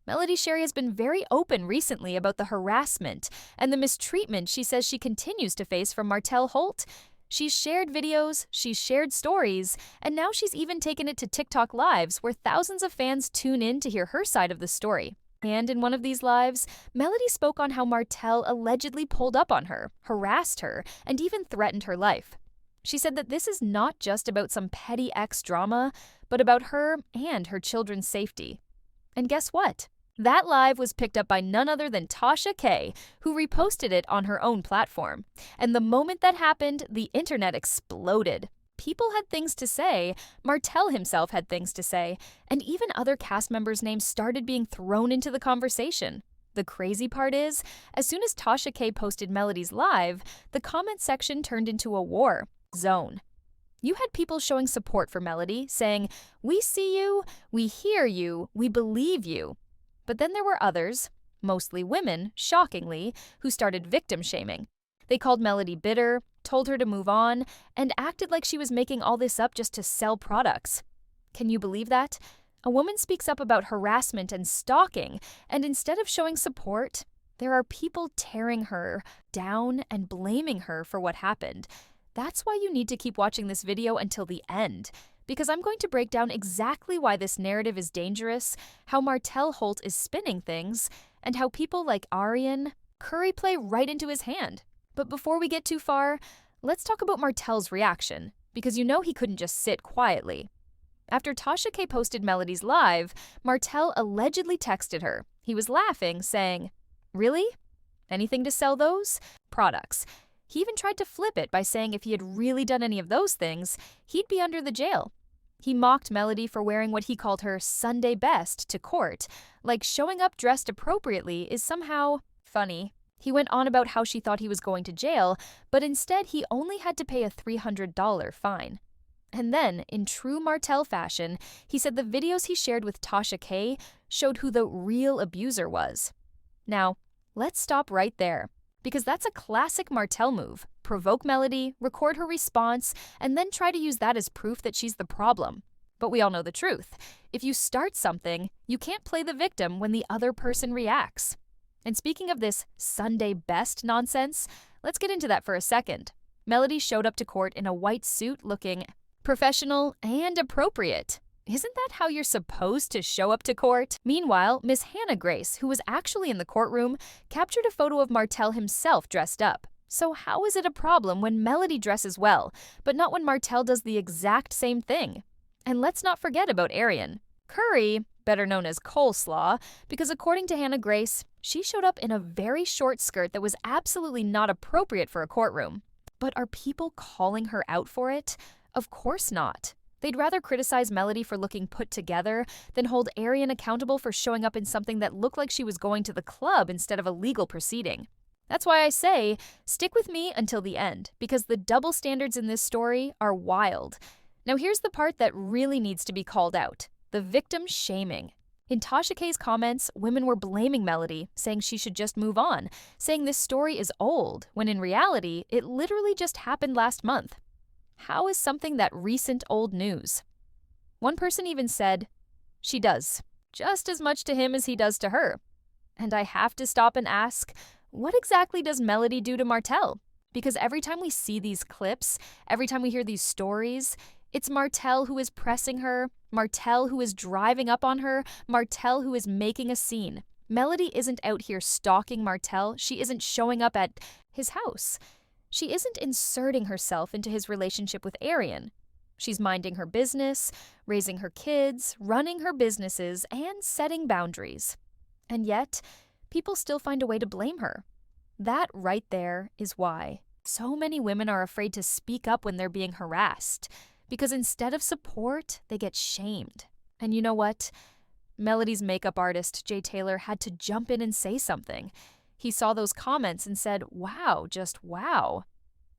Melody Shari has been very open recently about the harassment and the mistreatment she says she continues to face from Martell Holt. She's shared videos, she's shared stories, and now she's even taken it to TikTok lives where thousands of fans tune in to hear her side of the story. And in one of these lives, Melody spoke on how Martell allegedly pulled up on her, harassed her, and even threatened her life. She said that this is not just about some petty ex drama, but about her and her children's safety. And guess what? That live was picked up by none other than Tasha K, who reposted it on her own platform. And the moment that happened, the internet exploded. People had things to say, Martell himself had things to say, and even other cast members' names started being thrown into the conversation. The crazy part is, as soon as Tasha K posted Melody's live, the comment section turned into a war zone. You had people showing support for Melody, saying, "We see you, we hear you, we believe you." But then there were others, mostly women, shockingly, who started victim shaming. They called Melody bitter, told her to move on, and acted like she was making all this up just to sell products. Can you believe that? A woman speaks up about harassment and stalking, and instead of showing support, there are people tearing her down and blaming her for what happened. That's why you need to keep watching this video until the end, because I'm going to break down exactly why this narrative is dangerous, how Martell Holt is spinning things, and how people like Arian curry play right into his hand. But before we get too far, let's talk about Martell's reaction, because you know he couldn't just sit quietly. After Tasha K posted Melody's live, Martell allegedly texted her. He was laughing, saying, "Really? Anything to sell those? Products." He even tried to flip it by saying if he had really done any of those things, he'd be under the jail. He mocked Melody for wearing what he called her Sunday best to court, like showing up dressed appropriately is somehow funny. He went on about how she thought he was going to jail, but instead he only had to pay a $300 fine. And then, in true Martell fashion, he said the videos he shared with Tasha K showed who the real abuser was. Now, let's stop right there, because that's a classic Martell move. Provoke Melody, record her response, and then try to use that as proof that she's the problem. But we all know the truth. If you start something, you can't play the victim when the other person reacts. And speaking of this Sunday best nonsense, let's get into that for a second. Melody showed up to court in a white suit looking professional and appropriate. Isn't that how you're supposed to show up to court? Meanwhile, Miss Hannah Grace, who was actually in the courtroom, captured a photo of Martell himself dressed up. So how is it a problem when Melody dresses well, but not when Martell does the exact same thing? And let's not forget about Arian. Curry, better known as Coleslaw, because according to Hannah Grace, she showed up in a very short skirt that was absolutely not appropriate for a courtroom. But are people calling her out for it? Of course not. They'd rather criticize Melody for looking put together than hold Arian accountable for showing up in something that looked like she was going to the club instead of a legal proceeding. That's why I say, stick with me until the end, because the double standards in this story are wild. Now here's the part that really needs to be called out: the victim shaming. In Tasha K's comments, women were blaming Melody, saying she should just move on, saying this story is old, when in reality, it literally just happened last month. How is something that recent old news? One person even said, "She does just as much to him as he does to her." And I have to stop and ask, what exactly does Melody do to Martell? Because every time we see these clips, every time we hear these stories, it's Martell who is pressing her, Martell who is driving up on her, Martell who is making a scene. Melody isn't out here stalking Martell. She isn't showing up at his house. She isn't inserting herself into his relationship with Arian. She's minding her business, raising her kids, running her businesses, and setting boundaries. And yet, people still find a way to blame her. That right there is why so many women are afraid to speak up when they're being harassed, because instead of support, they get shamed. And you know what? Melody's makeup artist, Jay Taylor, had to jump in and say something. He saw those comments and said, "Wow, just wow."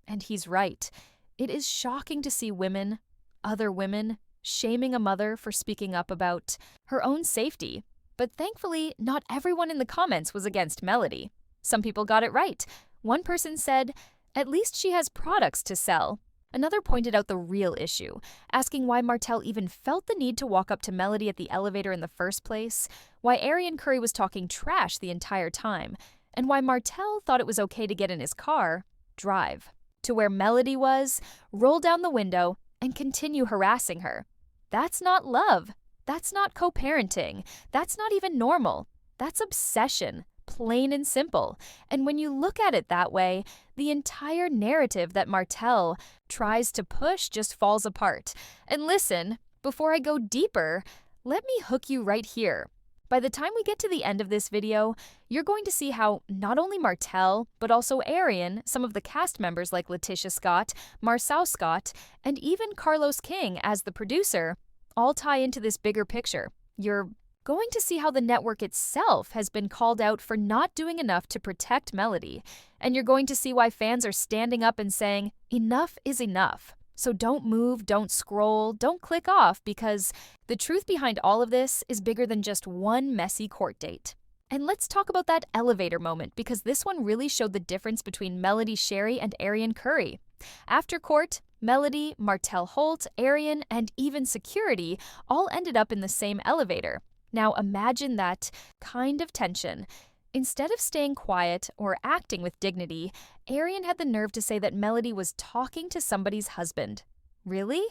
And he's right. It is shocking to see women, other women, shaming a mother for speaking up about her own safety. But thankfully, not everyone in the comments was against Melody. Some people got it right. One person said, "At least she has products to sell." Another pointed out the real issue, asking why Martell even felt the need to walk up to Melody at the elevator in the first place, why Arian Curry was talking trash the entire time, and why Martell thought it was okay to get in his car, drive to where Melody was, roll down the window, and continue harassing her. That's not love. That's not co-parenting. That's not even normal. That's obsession, plain and simple. And when you look at it that way, the entire narrative that Martell tries to push just falls apart. And listen, before I go deeper, let me hook you right here. By the time we get to the end of this video, you're going to see how not only Martell, but also Arian, some of the cast members like Letitia Scott, Marceau Scott, and even Carlos King as the producer, all tie into this bigger picture. You're going to see how the network itself has been called out for not doing enough to protect Melody, and you're going to see why fans are standing up and saying, enough is enough. So don't move, don't scroll, don't click off, because the truth behind all of this is bigger than just one messy court date. And let's talk about that elevator moment, because this one really showed the difference between Melody Shari and Arian Curry. After court, Melody, Martell Holt, Arian, and even security all ended up in the same elevator. Now imagine that kind of tension. Instead of staying quiet or acting with dignity, Arian had the nerve to say that Melody was talking to somebody's husband. Really?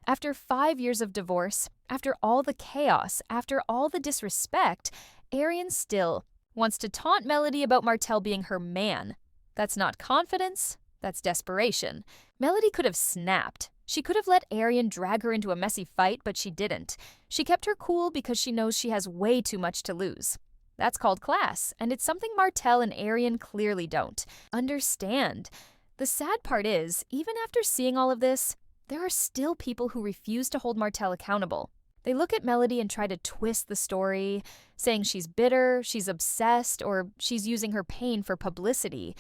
After 5 years of divorce, after all the chaos, after all the disrespect, Arian still wants to taunt Melody about Martell being her man. That's not confidence, that's desperation. Melody could have snapped. She could have let Arian drag her into a messy fight, but she didn't. She kept her cool because she knows she has way too much to lose. That's called class, and it's something Martell and Arian clearly don't understand. The sad part is, even after seeing all of this, there are still people who refuse to hold Martell accountable. They look at Melody and try to twist the story, saying she's bitter, she's obsessed, or she's using her pain for publicity.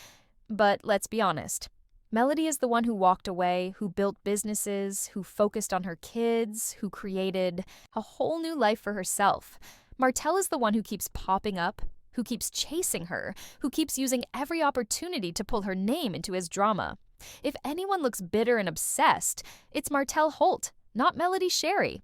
But let's be honest. Melody is the one who walked away, who built businesses, who focused on her kids, who created a whole new life for herself. Martell is the one who keeps popping up, who keeps chasing her, who keeps using every opportunity to pull her name into his drama. If anyone looks bitter and obsessed, it's Martell Holt, not Melody Shari.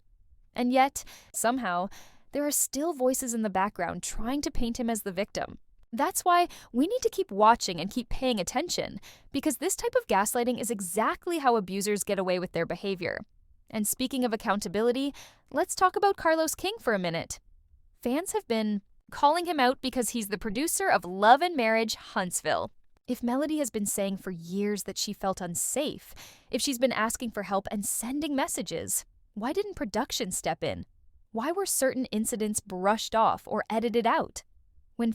And yet, somehow, there are still voices in the background trying to paint him as the victim. That's why we need to keep watching and keep paying attention, because this type of gaslighting is exactly how abusers get away with their behavior. And speaking of accountability, let's talk about Carlos King for a minute. Fans have been calling him out because he's the producer of Love and Marriage Huntsville. If Melody has been saying for years that she felt unsafe, if she's been asking for help and sending messages, why didn't production step in? Why were certain incidents brushed off or edited out? When